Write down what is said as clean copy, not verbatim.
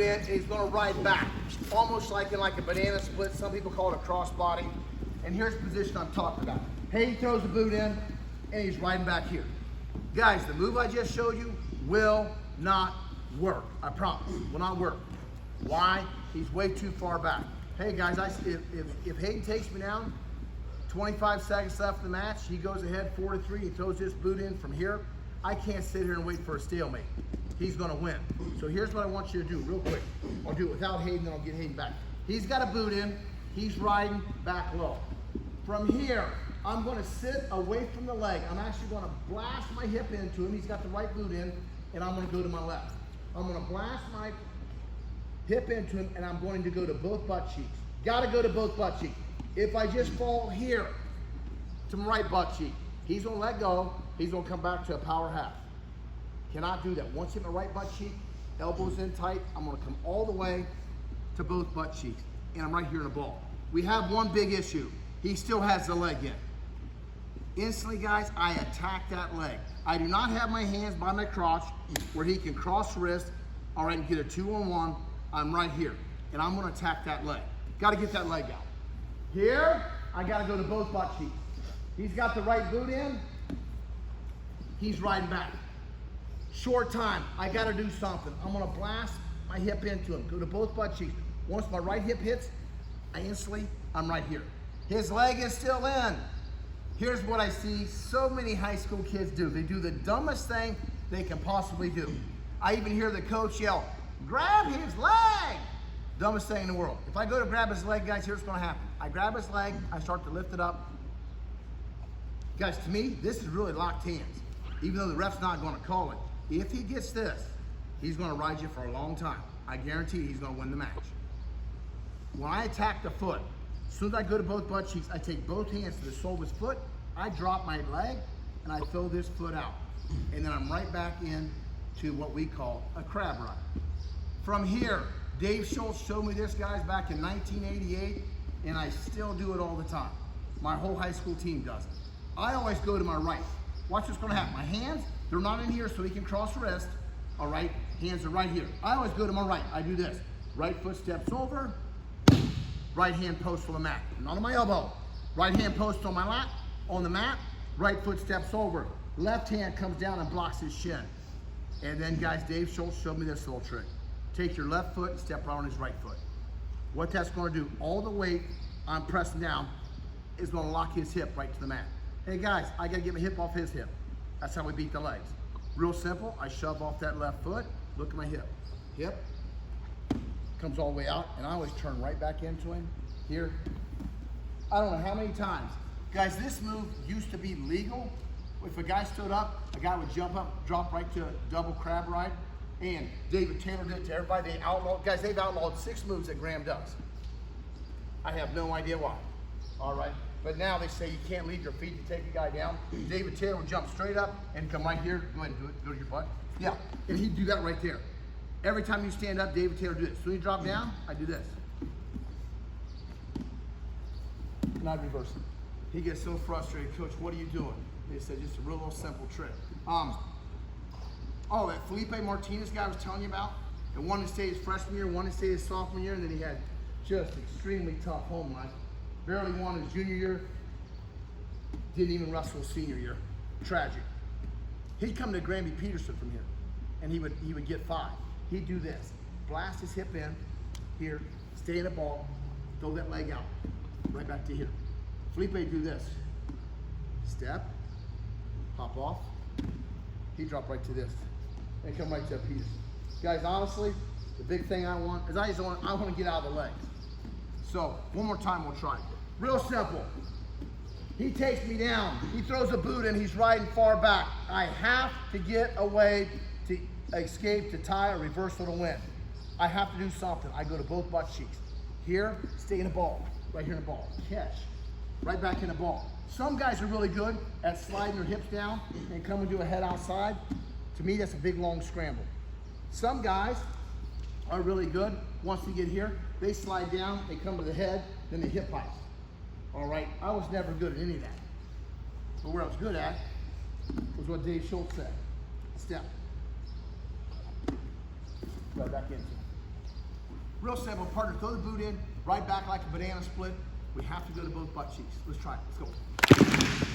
boot in, and he's gonna ride back. Almost like in like a banana split. Some people call it a crossbody. And here's the position I'm talking about. He throws the boot in, and he's riding back here. Guys, the move I just showed you will not work. I promise, will not work. Why? He's way too far back. Hey guys, if Hayden takes me down, 25 seconds left in the match, he goes ahead 4-3, he throws this boot in from here. I can't sit here and wait for a stalemate. He's gonna win. So here's what I want you to do real quick. I'll do it without Hayden, then I'll get Hayden back. He's got a boot in, he's riding back low. From here, I'm gonna sit away from the leg. I'm actually gonna blast my hip into him. He's got the right boot in, and I'm gonna go to my left. I'm gonna blast my hip into him, and I'm going to go to both butt cheeks. Gotta go to both butt cheeks. If I just fall here to my right butt cheek, he's gonna let go. He's gonna come back to a power half. Cannot do that. Once hit my right butt cheek, elbows in tight, I'm gonna come all the way to both butt cheeks, and I'm right here in the ball. We have one big issue. He still has the leg in. Instantly, guys, I attack that leg. I do not have my hands by my crotch where he can cross wrist, all right, and get a 2-on-1. I'm right here, and I'm gonna attack that leg. Gotta get that leg out. Here, I gotta go to both butt cheeks. He's got the right boot in, he's riding back. Short time, I gotta do something. I'm gonna blast my hip into him, go to both butt cheeks. Once my right hip hits, I'm right here. His leg is still in. Here's what I see so many high school kids do. They do the dumbest thing they can possibly do. I even hear the coach yell, grab his leg. Dumbest thing in the world. If I go to grab his leg, guys, here's what's gonna happen. I grab his leg, I start to lift it up. Guys, to me, this is really locked hands, even though the ref's not gonna call it. If he gets this, he's gonna ride you for a long time. I guarantee he's gonna win the match. When I attack the foot, as soon as I go to both butt cheeks, I take both hands to the sole of his foot, I drop my leg, and I throw this foot out. And then I'm right back in to what we call a crab ride. From here, Dave Schultz showed me this, guys, back in 1988, and I still do it all the time. My whole high school team does it. I always go to my right. Watch what's gonna happen. My hands, they're not in here so he can cross wrist, all right? Hands are right here. I always go to my right. I do this. Right foot steps over, right hand post on the mat. Not on my elbow. Right hand post on my lap, on the mat, right foot steps over. Left hand comes down and blocks his shin. And then, guys, Dave Schultz showed me this little trick. Take your left foot and step right on his right foot. What that's gonna do, all the weight I'm pressing down is gonna lock his hip right to the mat. Hey guys, I gotta get my hip off his hip. That's how we beat the legs. Real simple, I shove off that left foot, look at my hip. Hip comes all the way out, and I always turn right back into him. Here, I don't know how many times. Guys, this move used to be legal. If a guy stood up, a guy would jump up, drop right to a double crab ride. And David Taylor did it to everybody. They outlawed, guys, they've outlawed 6 moves that Graham does. I have no idea why. All right, but now they say you can't leave your feet to take a guy down. David Taylor would jump straight up and come right here. Go ahead and do it, go to your butt. Yeah, and he'd do that right there. Every time you stand up, David Taylor do this. So you drop down, I do this. And I reverse it. He gets so frustrated, Coach, what are you doing? They said, just a real little simple trick. Oh, that Felipe Martinez guy I was telling you about, the one that stayed his freshman year, one that stayed his sophomore year, and then he had just extremely tough home life. Barely won his junior year, didn't even wrestle his senior year. Tragic. He'd come to Granby Peterson from here, and he would get 5. He'd do this, blast his hip in, here, stay in the ball, throw that leg out, right back to here. Felipe would do this, step, hop off, he'd drop right to this, and come right to a Peterson. Guys, honestly, the big thing I want is I want to get out of the legs. So, one more time we'll try. Real simple. He takes me down, he throws a boot in, he's riding far back. I have to get away to escape, to tie, or reversal to win. I have to do something. I go to both butt cheeks. Here, stay in the ball, right here in the ball. Catch, right back in the ball. Some guys are really good at sliding their hips down and coming to a head outside. To me, that's a big, long scramble. Some guys are really good. Once they get here, they slide down, they come to the head, then they hip heist. All right, I was never good at any of that. But where I was good at was what Dave Schultz said. Step. Right back into it. Real simple. Partner, throw the boot in, right back like a banana split. We have to go to both butt cheeks. Let's try it. Let's go.